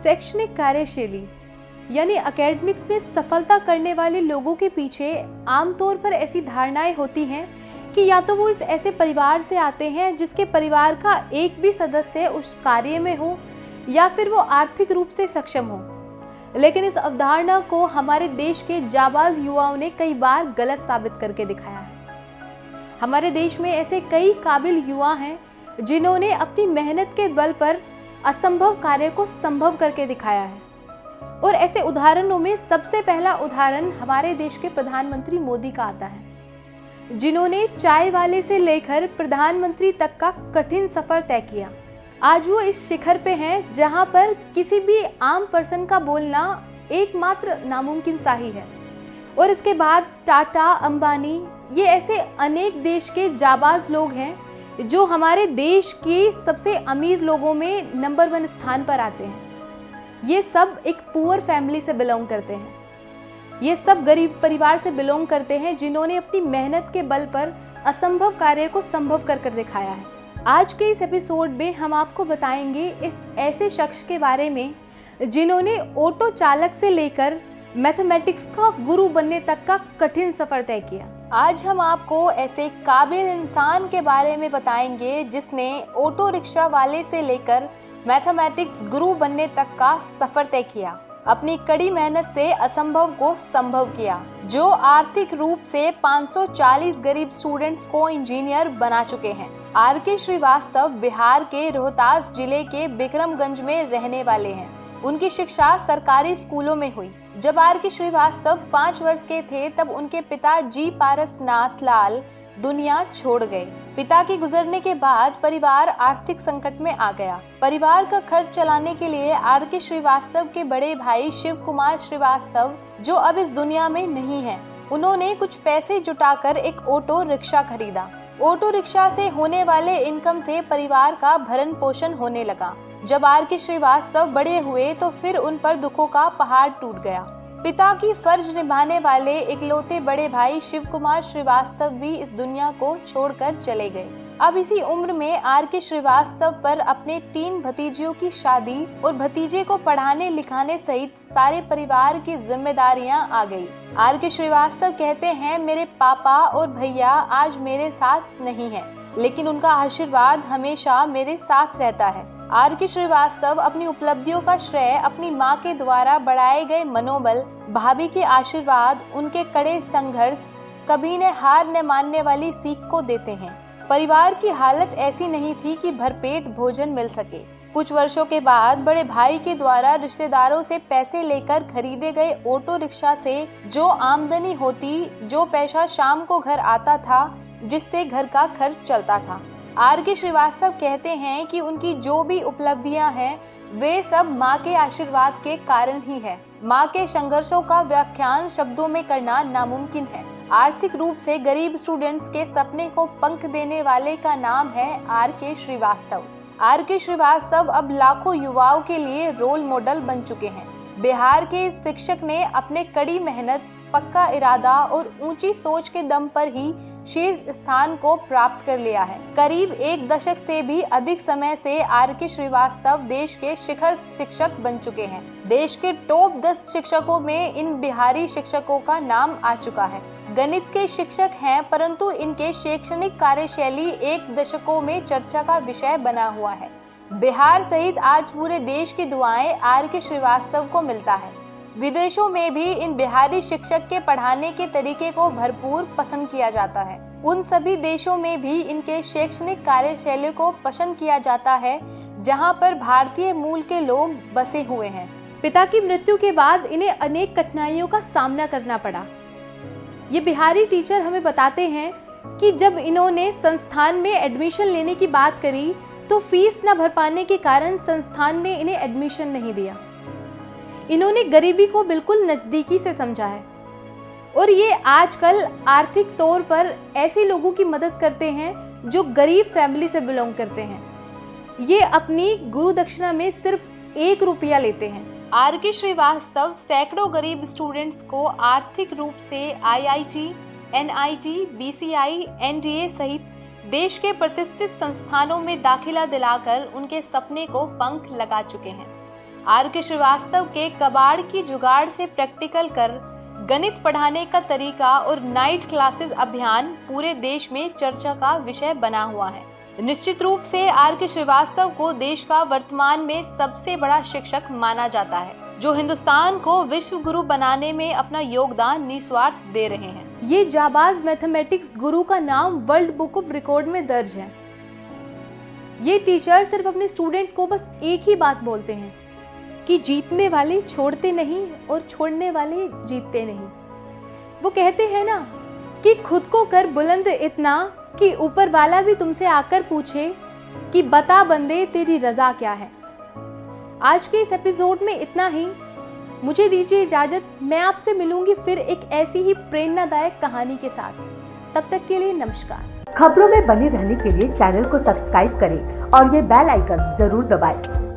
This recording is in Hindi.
शैक्षणिक कार्यशैली यानी एकेडमिक्स में सफलता करने वाले लोगों के पीछे आमतौर पर ऐसी धारणाएं होती हैं कि या तो वो इस ऐसे परिवार से आते हैं जिसके परिवार का एक भी सदस्य उस कार्य में हो या फिर वो आर्थिक रूप से सक्षम हो। लेकिन इस अवधारणा को हमारे देश के जाबाज युवाओं ने कई बार गलत साबित करके दिखाया है। हमारे देश में ऐसे कई काबिल युवा हैं जिन्होंने अपनी मेहनत के बल पर असंभव कार्य को संभव करके दिखाया है। और ऐसे उदाहरणों में सबसे पहला उदाहरण हमारे देश के प्रधानमंत्री मोदी का आता है, जिन्होंने चाय वाले से लेकर प्रधानमंत्री तक का कठिन सफर तय किया। आज वो इस शिखर पे हैं जहां पर किसी भी आम पर्सन का बोलना एकमात्र नामुमकिन सा ही है। और इसके बाद टाटा, अंबानी, ये ऐसे अनेक देश के जाबाज लोग हैं जो हमारे देश के सबसे अमीर लोगों में नंबर 1 स्थान पर आते हैं। ये सब एक पुअर फैमिली से बिलोंग करते हैं। ये सब गरीब परिवार से बिलोंग करते हैं जिन्होंने अपनी मेहनत के बल पर असंभव कार्य को संभव कर दिखाया है। आज के इस एपिसोड में हम आपको बताएंगे इस ऐसे शख्स के बारे में जिन्होंने ऑटो चालक से लेकर मैथमेटिक्स का गुरु बनने तक का कठिन सफर तय किया। आज हम आपको ऐसे काबिल इंसान के बारे में बताएंगे जिसने ऑटो रिक्शा वाले से लेकर मैथमेटिक्स गुरु बनने तक का सफर तय किया, अपनी कड़ी मेहनत से असंभव को संभव किया, जो आर्थिक रूप से 540 गरीब स्टूडेंट्स को इंजीनियर बना चुके हैं। आर.के. श्रीवास्तव बिहार के रोहतास जिले के बिक्रमगंज में रहने वाले हैं। उनकी शिक्षा सरकारी स्कूलों में हुई। जब आर.के. श्रीवास्तव 5 वर्ष के थे तब उनके पिता जी पारसनाथ लाल दुनिया छोड़ गए। पिता के गुजरने के बाद परिवार आर्थिक संकट में आ गया। परिवार का खर्च चलाने के लिए आर.के. श्रीवास्तव के बड़े भाई शिव कुमार श्रीवास्तव, जो अब इस दुनिया में नहीं हैं, उन्होंने कुछ पैसे जुटाकर एक ऑटो रिक्शा खरीदा। ऑटो रिक्शा से होने वाले इनकम से परिवार का भरण पोषण होने लगा। जब आर.के. श्रीवास्तव बड़े हुए तो फिर उन पर दुखों का पहाड़ टूट गया। पिता की फर्ज निभाने वाले इकलौते बड़े भाई शिव कुमार श्रीवास्तव भी इस दुनिया को छोड़कर चले गए। अब इसी उम्र में आर.के. श्रीवास्तव पर अपने 3 भतीजियों की शादी और भतीजे को पढ़ाने लिखाने सहित सारे परिवार की जिम्मेदारियां आ गई। आर.के. श्रीवास्तव कहते हैं, मेरे पापा और भैया आज मेरे साथ नहीं हैं, लेकिन उनका आशीर्वाद हमेशा मेरे साथ रहता है। आर.के. श्रीवास्तव अपनी उपलब्धियों का श्रेय अपनी मां के द्वारा बढ़ाए गए मनोबल, भाभी के आशीर्वाद, उनके कड़े संघर्ष, कभी न हार न मानने वाली सीख को देते हैं। परिवार की हालत ऐसी नहीं थी कि भरपेट भोजन मिल सके। कुछ वर्षों के बाद बड़े भाई के द्वारा रिश्तेदारों से पैसे लेकर खरीदे गए ऑटो रिक्शा से जो आमदनी होती, जो पैसा शाम को घर आता था, जिससे घर का खर्च चलता था। आर.के. श्रीवास्तव कहते हैं कि उनकी जो भी उपलब्धियां हैं वे सब मां के आशीर्वाद के कारण ही है। मां के संघर्षों का व्याख्यान शब्दों में करना नामुमकिन है। आर्थिक रूप से गरीब स्टूडेंट्स के सपने को पंख देने वाले का नाम है आर.के. श्रीवास्तव। आर.के. श्रीवास्तव अब लाखों युवाओं के लिए रोल मॉडल बन चुके हैं। बिहार के इस शिक्षक ने अपने कड़ी मेहनत, पक्का इरादा और ऊंची सोच के दम पर ही शीर्ष स्थान को प्राप्त कर लिया है। करीब 1 दशक से भी अधिक समय से आर.के. श्रीवास्तव देश के शिखर शिक्षक बन चुके हैं। देश के टॉप 10 शिक्षकों में इन बिहारी शिक्षकों का नाम आ चुका है। गणित के शिक्षक हैं, परंतु इनके शैक्षणिक कार्यशैली 1 दशकों में चर्चा का विषय बना हुआ है। बिहार सहित आज पूरे देश की दुआएं आर.के. श्रीवास्तव को मिलता है। विदेशों में भी इन बिहारी शिक्षक के पढ़ाने के तरीके को भरपूर पसंद किया जाता है। उन सभी देशों में भी इनके शैक्षणिक कार्यशैली को पसंद किया जाता है जहां पर भारतीय मूल के लोग बसे हुए हैं। पिता की मृत्यु के बाद इन्हें अनेक कठिनाइयों का सामना करना पड़ा। ये बिहारी टीचर हमें बताते हैं कि जब इन्होंने संस्थान में एडमिशन लेने की बात करी तो फीस न भर पाने के कारण संस्थान ने इन्हें एडमिशन नहीं दिया। इन्होंने गरीबी को बिल्कुल नजदीकी से समझा है और ये आजकल आर्थिक तौर पर ऐसे लोगों की मदद करते हैं जो गरीब फैमिली से बिलोंग करते हैं। ये अपनी गुरु दक्षिणा में सिर्फ 1 रुपया लेते हैं। आर.के. श्रीवास्तव सैकड़ों गरीब स्टूडेंट्स को आर्थिक रूप से IIT, NIT, BCI, NDA सहित देश के प्रतिष्ठित संस्थानों में दाखिला दिलाकर उनके सपने को पंख लगा चुके हैं। आर.के. श्रीवास्तव के कबाड़ की जुगाड़ से प्रैक्टिकल कर गणित पढ़ाने का तरीका और नाइट क्लासेस अभियान पूरे देश में चर्चा का विषय बना हुआ है। निश्चित रूप से आर.के. श्रीवास्तव को देश का वर्तमान में सबसे बड़ा शिक्षक माना जाता है, जो हिंदुस्तान को विश्व गुरु बनाने में अपना योगदान निस्वार्थ दे रहे हैं। ये जाबाज मैथमेटिक्स गुरु का नाम वर्ल्ड बुक ऑफ रिकॉर्ड में दर्ज है। ये टीचर सिर्फ अपने स्टूडेंट को बस एक ही बात बोलते हैं कि जीतने वाले छोड़ते नहीं और छोड़ने वाले जीतते नहीं। वो कहते हैं ना कि खुद को कर बुलंद इतना कि ऊपर वाला भी तुमसे आकर पूछे कि बता बंदे तेरी रजा क्या है। आज के इस एपिसोड में इतना ही। मुझे दीजिए इजाजत, मैं आपसे मिलूंगी फिर एक ऐसी ही प्रेरणादायक कहानी के साथ। तब तक के लिए नमस्कार। खबरों में बने रहने के लिए चैनल को सब्सक्राइब करें और ये बेल आइकन जरूर दबाएं।